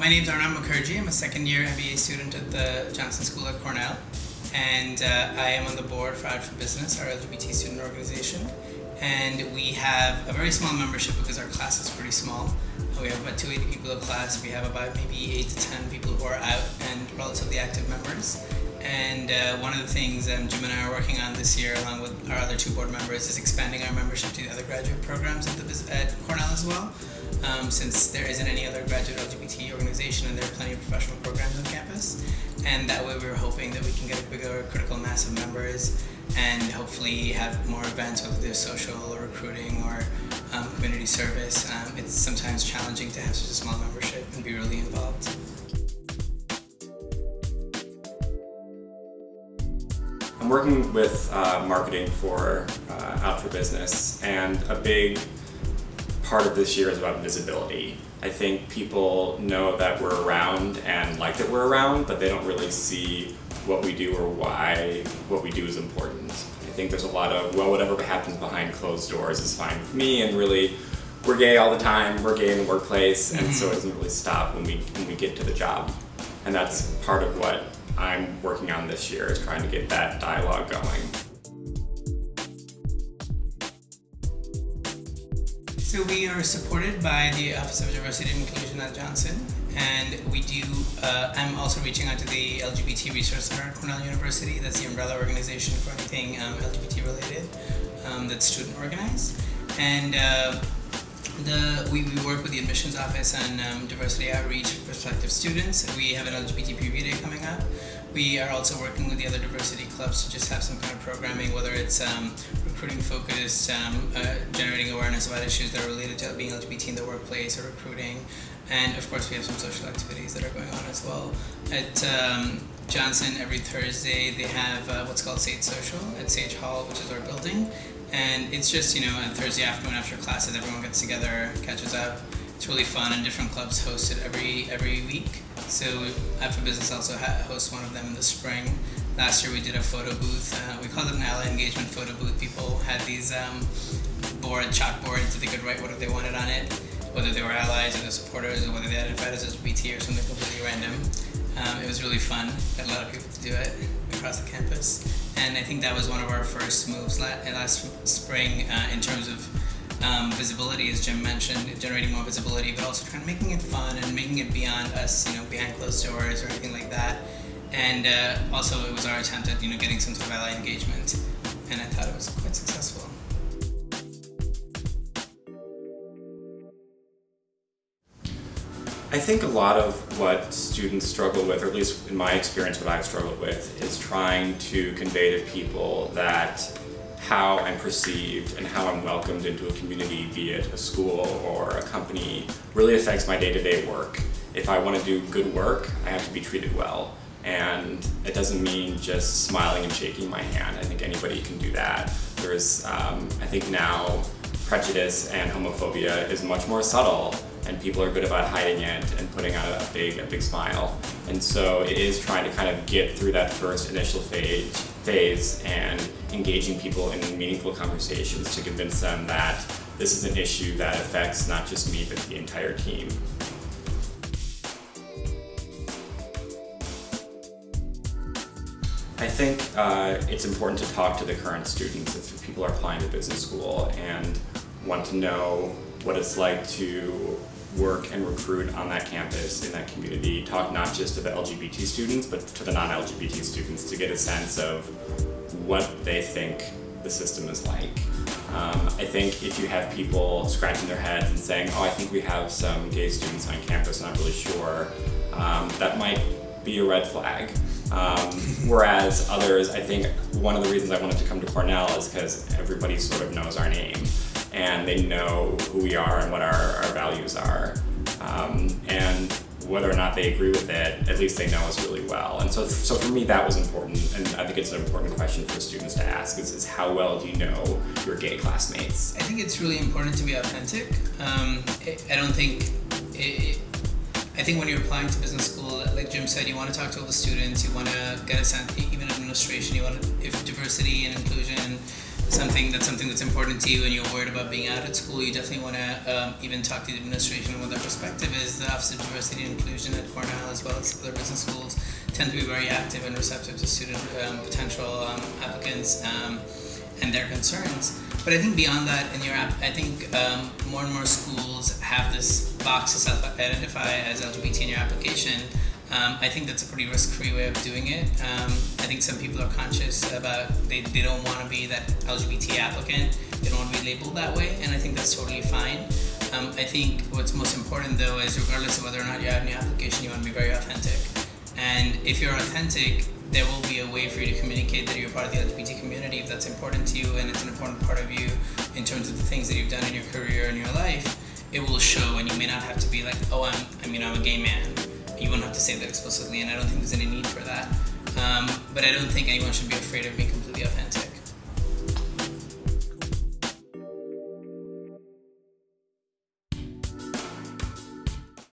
My name is Arnab Mukherjee. I'm a second-year MBA student at the Johnson School at Cornell, and I am on the board for Out for Business, our LGBT student organization. And we have a very small membership because our class is pretty small. We have about 280 people in class. We have about maybe 8 to 10 people who are out and relatively active members. And one of the things Jim and I are working on this year, along with our other 2 board members, is expanding our membership to the other graduate programs at Cornell as well. Since there isn't any other graduate LGBT organization and there are plenty of professional programs on campus. And that way we were hoping that we can get a bigger critical mass of members and hopefully have more events, whether they're social or recruiting or community service. It's sometimes challenging to have such a small membership and be really involved. I'm working with marketing for Out for Business, and a big part of this year is about visibility. I think people know that we're around and like that we're around, but they don't really see what we do or why what we do is important. I think there's a lot of, well, whatever happens behind closed doors is fine with me, and really, we're gay all the time, we're gay in the workplace, and so it doesn't really stop when we get to the job. And that's part of what I'm working on this year, is trying to get that dialogue going. So we are supported by the Office of Diversity and Inclusion at Johnson, and we do, I'm also reaching out to the LGBT Resource Center at Cornell University. That's the umbrella organization for anything LGBT related that's student organized. And we work with the admissions office on diversity outreach for prospective students. We have an LGBT PV Day coming up. We are also working with the other diversity clubs to just have some kind of programming, whether it's recruiting focused, generating awareness about issues that are related to being LGBT in the workplace or recruiting. And of course we have some social activities that are going on as well. At Johnson, every Thursday they have what's called Sage Social at Sage Hall, which is our building. And it's just, you know, on Thursday afternoon after classes, everyone gets together, catches up. It's really fun, and different clubs host it every week. So Out for Business also hosts one of them in the spring. Last year we did a photo booth. We called it an ally engagement photo booth. People had these chalkboards that they could write whatever they wanted on it, whether they were allies or they're supporters, or whether they identified as LGBT or something completely random. It was really fun. Got a lot of people to do it across the campus. And I think that was one of our first moves last spring in terms of visibility, as Jim mentioned, generating more visibility, but also making it fun and making it beyond us, you know, behind closed doors or anything like that. And also it was our attempt at, you know, getting some sort of ally engagement, and I thought it was quite successful. I think a lot of what students struggle with, or at least in my experience what I've struggled with, is trying to convey to people that how I'm perceived and how I'm welcomed into a community, be it a school or a company, really affects my day-to-day work. If I want to do good work, I have to be treated well. And it doesn't mean just smiling and shaking my hand. I think anybody can do that. There's, I think now, prejudice and homophobia is much more subtle, and people are good about hiding it and putting on a big smile. And so it is trying to kind of get through that first initial phase and engaging people in meaningful conversations to convince them that this is an issue that affects not just me, but the entire team. I think it's important to talk to the current students if people are applying to business school and want to know what it's like to work and recruit on that campus, in that community. Talk not just to the LGBT students, but to the non-LGBT students to get a sense of what they think the system is like. I think if you have people scratching their heads and saying, oh, I think we have some gay students on campus, not really sure, that might be a red flag. Whereas others, I think one of the reasons I wanted to come to Cornell is because everybody sort of knows our name, and they know who we are and what our values are. And whether or not they agree with it, at least they know us really well. And so for me that was important, and I think it's an important question for students to ask is how well do you know your gay classmates? I think it's really important to be authentic. I think when you're applying to business school, like Jim said, you want to talk to all the students, you want to get a sense, even administration, you want to, if diversity and inclusion something that's important to you and you're worried about being out at school, you definitely want to even talk to the administration. What their perspective is. The Office of Diversity and Inclusion at Cornell, as well as other business schools, tend to be very active and receptive to student potential applicants and their concerns. But I think beyond that, in your app, I think more and more schools have this box to self-identify as LGBT in your application. I think that's a pretty risk-free way of doing it. I think some people are conscious about, they don't want to be that LGBT applicant, they don't want to be labeled that way, and I think that's totally fine. I think what's most important though is, regardless of whether or not you have any application, you want to be very authentic. And if you're authentic, there will be a way for you to communicate that you're part of the LGBT community if that's important to you and it's an important part of you in terms of the things that you've done in your career and your life. It will show, and you may not have to be like, oh, I'm a gay man. You won't have to say that explicitly, and I don't think there's any need for that. But I don't think anyone should be afraid of being